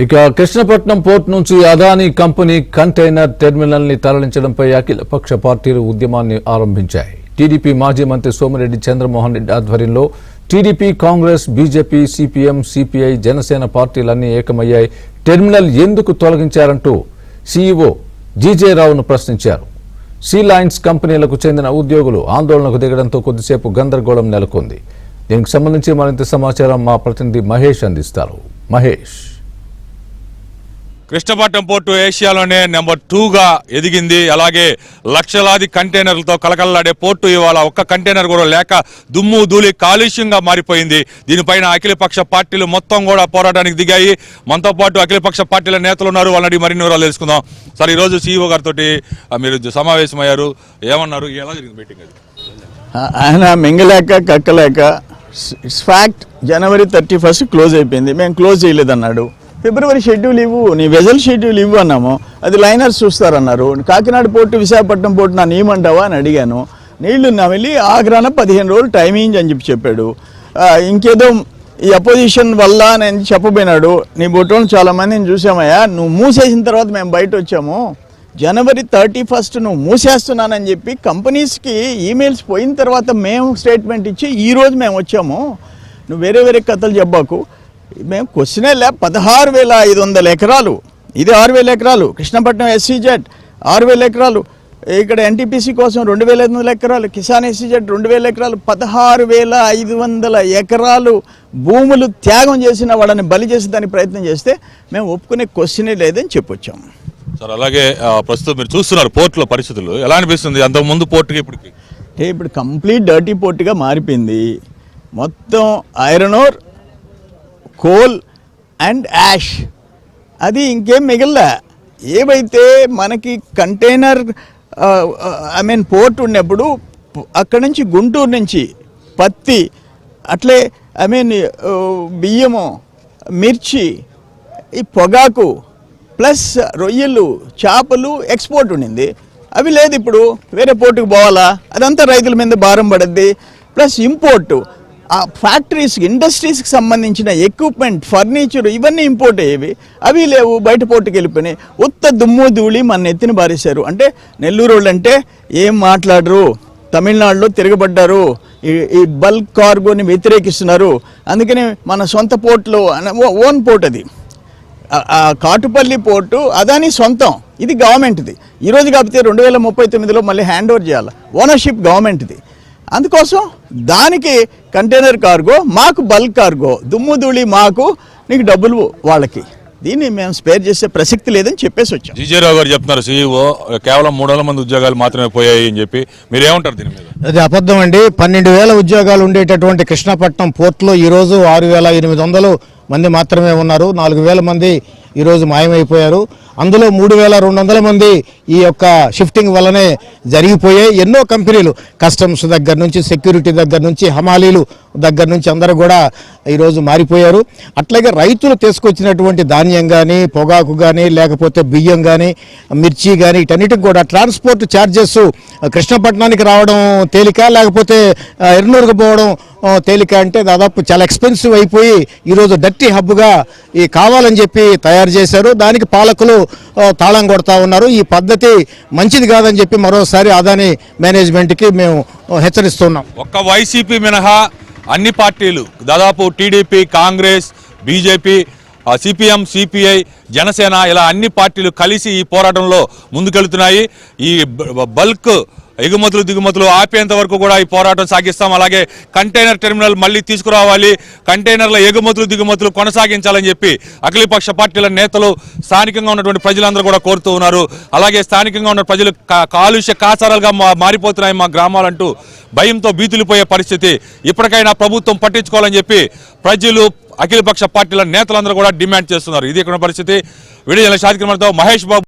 ఇక కృష్ణపట్నం పోర్ట్ నుంచి Adani company container terminal ని తరలించడంపై అఖిలపక్ష పార్టీలు ఉద్యమాన్ని ఆరంభించాయి. టీడీపీ మాజీ మంత్రి సోమిరెడ్డి చంద్రమోహన్ రెడ్డి ఆధ్వర్యంలో TDP, Congress, BJP, CPM, CPI, Janasena పార్టీలన్నీ ఏకమయ్యాయి. టెర్మినల్ ఎందుకు తొలగించారంటూ సీఈఓ జీజే రావును ప్రశ్నించారు. సీ లైన్స్ కంపెనీలకు చెందిన ఉద్యోగులు ఆందోళనకు దిగడంతో కొద్దిసేపు గందరగోళం నెలకొంది. దీనికి సంబంధించి మరింత సమాచారం మా ప్రతినిధి మహేష్ అందిస్తారు. మహేష్, కృష్ణపట్నం పోర్టు ఏషియాలోనే నెంబర్ 2గా ఎదిగింది. అలాగే లక్షలాది కంటైనర్లతో కలకలలాడే పోర్టు ఇవాళ ఒక్క కంటైనర్ కూడా లేక దుమ్ము ధూళి కాలుష్యంగా మారిపోయింది. దీనిపైన అఖిలపక్ష పార్టీలు మొత్తం కూడా పోరాటానికి దిగాయి. మనతో పాటు అఖిలపక్ష పార్టీల నేతలు ఉన్నారు. వాళ్ళని మరిన్ని వివరాలు తెలుసుకుందాం. సార్, ఈరోజు సీఈఓ గారితో మీరు సమావేశమయ్యారు, ఏమన్నారు, ఎలా జరిగింది మీటింగ్? అది ఆయన మింగలేక కక్కలేక ఫ్యాక్ట్ జనవరి 31 క్లోజ్ అయిపోయింది. మేము క్లోజ్ చేయలేదన్నాడు. ఫిబ్రవరి షెడ్యూల్ ఇవ్వు, నీ వెజల్ షెడ్యూల్ ఇవ్వు అన్నాము. అది లైనర్స్ చూస్తారన్నారు. కాకినాడ పోర్టు, విశాఖపట్నం పోర్టు నా నీయమంటావా అని అడిగాను. నీళ్లు నా వెళ్ళి ఆగ్రాన 15 రోజులు టైమింగ్ అని చెప్పాడు. ఇంకేదో ఈ అపోజిషన్ వల్ల నేను చెప్పబోయినాడు. నీ బొట్టోళ్ళు చాలామందిని చూసామయ్యా, నువ్వు మూసేసిన తర్వాత మేము బయట వచ్చాము. జనవరి 31 నువ్వు మూసేస్తున్నానని చెప్పి కంపెనీస్కి ఈమెయిల్స్ పోయిన తర్వాత మేము స్టేట్మెంట్ ఇచ్చి ఈరోజు మేము వచ్చాము. నువ్వు వేరే వేరే కథలు చెప్పాకు. మేము క్వశ్చనే లే. 16,500 ఎకరాలు, ఇది 6,000 ఎకరాలు. కృష్ణపట్నం ఎస్సీజెడ్ 6,000 ఎకరాలు. ఇక్కడ ఎన్టీపీసీ కోసం 2,500 ఎకరాలు. కిసాన్ ఎస్సీజెడ్ 2,000 ఎకరాలు. 16,500 ఎకరాలు భూములు త్యాగం చేసిన వాళ్ళని బలి చేసి దానికి ప్రయత్నం చేస్తే మేము ఒప్పుకునే క్వశ్చనే లేదని చెప్పొచ్చాము. సార్, అలాగే ప్రస్తుతం మీరు చూస్తున్నారు పోర్టులో పరిస్థితులు ఎలా అనిపిస్తుంది? అంతకు ముందు పోర్టుకి ఇప్పటికి ఇప్పుడు కంప్లీట్ డర్టీ పోర్టుగా మారిపోయింది. మొత్తం iron ore, coal and ash, అది ఇంకేం మిగల్లా. ఏవైతే మనకి కంటైనర్ పోర్ట్ ఉన్నప్పుడు అక్కడి నుంచి గుంటూరు నుంచి పత్తి, అట్లే బియ్యము, మిర్చి, ఈ పొగాకు ప్లస్ రొయ్యలు, చేపలు ఎక్స్పోర్ట్ ఉండింది. అవి లేదు. ఇప్పుడు వేరే పోర్టుకు పోవాలా, అదంతా రైతుల మీద భారం పడుద్ది. ప్లస్ ఇంపోర్టు, ఆ ఫ్యాక్టరీస్, ఇండస్ట్రీస్కి సంబంధించిన ఎక్విప్మెంట్, ఫర్నిచర్ ఇవన్నీ ఇంపోర్ట్ అయ్యేవి. అవి లేవు, బయట పోర్టుకి వెళ్ళిపోయినాయి. ఉత్త దుమ్ము ధూళి మన ఎత్తిన బారేశారు. అంటే నెల్లూరు వాళ్ళు అంటే ఏం మాట్లాడరు. తమిళనాడులో తిరగబడ్డారు. ఈ బల్క్ కార్గోని వ్యతిరేకిస్తున్నారు. అందుకని మన సొంత పోర్టులో, ఓన్ పోర్ట్ అది, ఆ కాటుపల్లి పోర్టు అదాని సొంతం, ఇది గవర్నమెంట్ది. ఈరోజు కాకపోతే 2039లో మళ్ళీ హ్యాండ్ ఓవర్ చేయాలి. ఓనర్షిప్ గవర్నమెంట్ది. అందుకోసం దానికి కంటైనర్ కార్గో, మాకు బల్క్ కార్గో, దుమ్ము ధూళి మాకు, నీకు డబ్బులు వాళ్ళకి. దీన్ని మేము స్పేర్ చేసే ప్రసక్తి లేదని చెప్పేసి వచ్చాం. జీజే రావు గారు చెప్తున్నారు, సీఈఓ కేవలం 300 మంది ఉద్యోగాలు మాత్రమే పోయాయి అని చెప్పి. మీరేమంటారు దీని మీద? అది అబద్ధం అండి. 12,000 ఉద్యోగాలు ఉండేటటువంటి కృష్ణపట్నం పోర్టులో ఈరోజు 6,800 మంది మాత్రమే ఉన్నారు. 4,000 మంది ఈరోజు మాయమైపోయారు. అందులో 3,200 మంది ఈ యొక్క షిఫ్టింగ్ వల్లనే జరిగిపోయాయి. ఎన్నో కంపెనీలు, కస్టమ్స్ దగ్గర నుంచి, సెక్యూరిటీ దగ్గర నుంచి, హమాలీలు దగ్గర నుంచి అందరూ కూడా ఈరోజు మారిపోయారు. అట్లాగే రైతులు తీసుకొచ్చినటువంటి ధాన్యం కానీ, పొగాకు కానీ, లేకపోతే బియ్యం కానీ, మిర్చి కానీ, వీటన్నిటికి కూడా ట్రాన్స్పోర్ట్ ఛార్జెస్ కృష్ణపట్నానికి రావడం తేలిక, లేకపోతే ఎర్నూరుకు పోవడం తేలిక అంటే దాదాపు చాలా ఎక్స్పెన్సివ్ అయిపోయి ఈరోజు డర్టీ హబ్గా ఈ కావాలని చెప్పి తయారు చేశారు. దానికి పాలకులు తాళం కొడతా ఉన్నారు. ఈ పద్ధతి మంచిది కాదని చెప్పి మరోసారి అదాని మేనేజ్మెంట్కి మేము హెచ్చరిస్తున్నాం. ఒక్క వైసీపీ మినహా అన్ని పార్టీలు, దాదాపు TDP, Congress, BJP, CPM, CPI, Janasena, ఇలా అన్ని పార్టీలు కలిసి ఈ పోరాటంలో ముందుకెళ్తున్నాయి. ఈ బల్క్ ఎగుమతులు దిగుమతులు ఆపేంత వరకు కూడా ఈ పోరాటం సాగిస్తాం. అలాగే కంటైనర్ టెర్మినల్ మళ్ళీ తీసుకురావాలి, కంటైనర్ల ఎగుమతులు దిగుమతులు కొనసాగించాలని చెప్పి అఖిలపక్ష పార్టీల నేతలు, స్థానికంగా ఉన్నటువంటి ప్రజలందరూ కూడా కోరుతూ ఉన్నారు. అలాగే స్థానికంగా ఉన్న ప్రజలు కాలుష్య కాసారాలుగా మారిపోతున్నాయి మా గ్రామాలంటూ భయంతో భీతులిపోయే పరిస్థితి. ఇప్పటికైనా ప్రభుత్వం పట్టించుకోవాలని చెప్పి ప్రజలు, అఖిలపక్ష పార్టీల నేతలందరూ కూడా డిమాండ్ చేస్తున్నారు. ఇది ఇక్కడ పరిస్థితి. వీడియో షాదిక్ కుమార్తో మహేష్ బాబు.